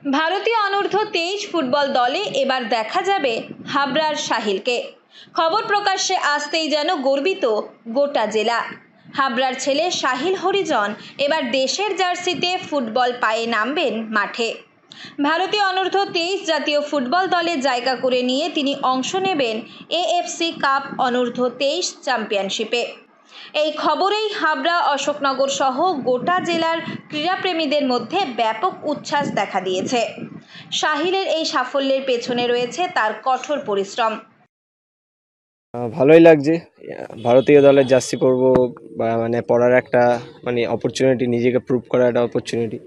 ভারতীয় অনূর্ধ্ব-23 ফুটবল দলে এবার দেখা যাবে হাবড়ার সাহিলকে। খবর প্রকাশ্যে আসতেই যেন গর্বিত গোটা জেলা। হাবড়ার ছেলে সাহিল হরিজন এবার দেশের জার্সিতে ফুটবল পায়ে নামবেন মাঠে। ভারতীয় অনূর্ধ্ব-23 জাতীয় ফুটবল দলে জায়গা করে নিয়ে তিনি অংশ নেবেন এএফসি কাপ অনূর্ধ্ব-23 চ্যাম্পিয়নশিপে। এই খবরেই হাবড়া, অশোকনগর সহ গোটা জেলার ক্রীড়াপ্রেমীদের মধ্যে ব্যাপক উচ্ছ্বাস দেখা দিয়েছে। সাহিলের এই সাফল্যের পেছনে রয়েছে তার কঠোর পরিশ্রম। ভালোই লাগছে। ভারতীয় দলের জার্সি করব বা পড়ার একটা অপরচুনিটি, নিজেকে প্রুভ করার একটা অপরচুনিটি।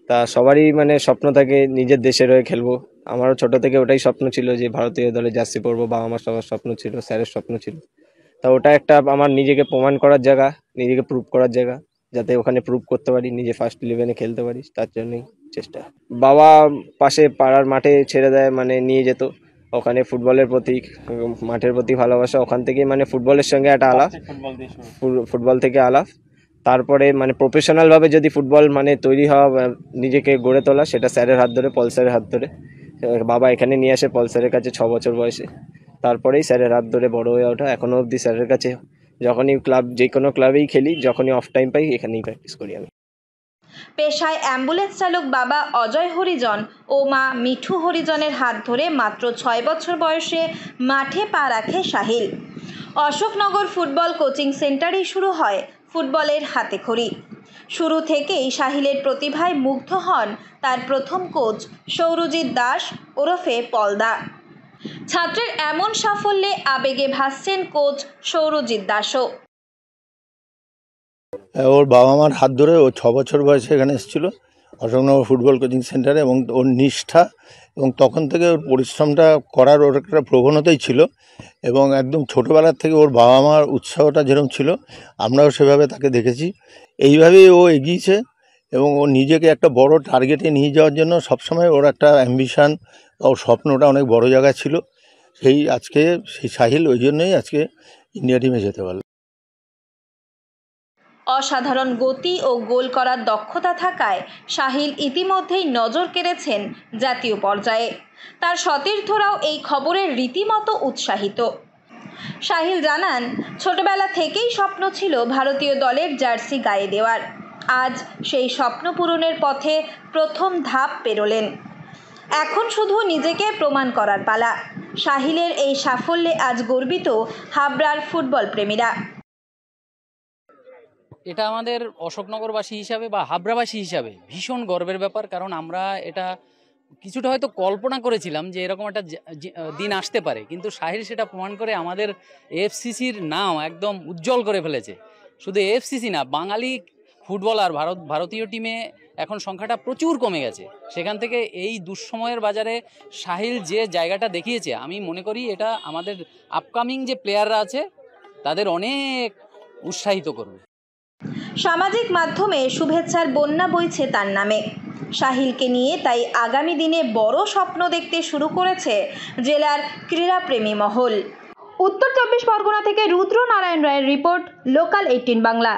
তা সবারই স্বপ্ন থাকে নিজের দেশের হয়ে খেলবো। আমারও ছোট থেকে ওটাই স্বপ্ন ছিল যে ভারতীয় দলে জার্সি পরবো, বা আমার সবার স্বপ্ন ছিল, স্যারের স্বপ্ন ছিল। তা ওটা একটা আমার নিজেকে প্রমাণ করার জায়গা, নিজেকে প্রুভ করার জায়গা, যাতে ওখানে প্রুভ করতে পারি, নিজে ফার্স্ট 11-এ খেলতে পারি, তার জন্যই চেষ্টা। বাবা পাশে পাড়ার মাঠে ছেড়ে দেয়, নিয়ে যেত। ওখানে ফুটবলের প্রতি, মাঠের প্রতি ভালোবাসা, ওখান থেকে ফুটবলের সঙ্গে একটা আলাপ, ফুটবল থেকে আলাপ। তারপরে প্রফেশনাল ভাবে যদি ফুটবল তৈরি হওয়া, নিজেকে গড়ে তোলা, সেটা স্যারের হাত ধরে, পল স্যারের হাত ধরে। বাবা এখানে নিয়ে আসে পল স্যারের কাছে 6 বছর বয়সে। তারপরেই স্যারের হাত ধরে বড় হয়ে ওঠা। এখনো অবধি স্যারের কাছে যখনই যে কোনো ক্লাবেই খেলি, যখনই অফ টাইম পাই, এখানেই প্র্যাকটিস করি আমি। পেশায় অ্যাম্বুলেন্স চালক বাবা অজয় হরিজন ও মা মিঠু হরিজনের হাত ধরে মাত্র 6 বছর বয়সে মাঠে পা রাখে সাহিল। অশোকনগর ফুটবল কোচিং সেন্টারেই শুরু হয় ফুটবলের হাতেখড়ি। শুরু থেকেই সাহিলের প্রতিভায় মুগ্ধ হন তার প্রথম কোচ সৌরজিৎ দাস ওরফে পলদা। ছাত্রের এমন সাফল্যে আবেগে ভাসছেন কোচ সৌরজিৎ দাসও। ওর বাবা মার হাত ধরে ও 6 বছর বয়সে এখানে এসেছিলো অশোকনগর ফুটবল কোচিং সেন্টারে, এবং ওর নিষ্ঠা এবং তখন থেকে ওর পরিশ্রমটা করার ওর একটা প্রবণতাই ছিল। এবং একদম ছোটোবেলার থেকে ওর বাবা মার উৎসাহটা যেরকম ছিল, আমরাও সেভাবে তাকে দেখেছি। এইভাবেই ও এগিয়েছে এবং ও নিজেকে একটা বড় টার্গেটে নিয়ে যাওয়ার জন্য সবসময় ওর একটা অ্যাম্বিশান, ওর স্বপ্নটা অনেক বড় জায়গায় ছিল। সেই সাহিল ওই জন্যই আজকে ইন্ডিয়া টিমে যেতে পারল। অসাধারণ গতি ও গোল করার দক্ষতা থাকায় সাহিল ইতিমধ্যেই নজর কেড়েছেন জাতীয় পর্যায়ে। তার সতীর্থরাও এই খবরে রীতিমতো উৎসাহিত। সাহিল জানান, ছোটবেলা থেকেই স্বপ্ন ছিল ভারতীয় দলের জার্সি গায়ে দেওয়ার। আজ সেই স্বপ্ন পূরণের পথে প্রথম ধাপ পেরোলেন। এখন শুধু নিজেকে প্রমাণ করার পালা। সাহিলের এই সাফল্যে আজ গর্বিত হাবড়ার ফুটবল প্রেমীরা। এটা আমাদের অশোকনগরবাসী হিসাবে বা হাবড়াবাসী হিসাবে ভীষণ গর্বের ব্যাপার। কারণ আমরা এটা কিছুটা হয়তো কল্পনা করেছিলাম যে এরকম একটা দিন আসতে পারে, কিন্তু সাহিল সেটা প্রমাণ করে আমাদের এএফসিসির নাম একদম উজ্জ্বল করে ফেলেছে। শুধু এএফসিসি না, বাঙালি ফুটবলার ভারতীয় টিমে এখন সংখ্যাটা প্রচুর কমে গেছে। সেখান থেকে এই দুঃসময়ের বাজারে সাহিল যে জায়গাটা দেখিয়েছে, আমি মনে করি এটা আমাদের আপকামিং যে প্লেয়াররা আছে তাদের অনেক উৎসাহিত করবে। সামাজিক মাধ্যমে শুভেচ্ছার বন্যা বইছে তার নামে। সাহিলকে নিয়ে তাই আগামী দিনে বড় স্বপ্ন দেখতে শুরু করেছে জেলার ক্রীড়াপ্রেমী মহল। উত্তর 24 পরগনা থেকে রুদ্র নারায়ণ রায়ের রিপোর্ট, লোকাল 18 বাংলা।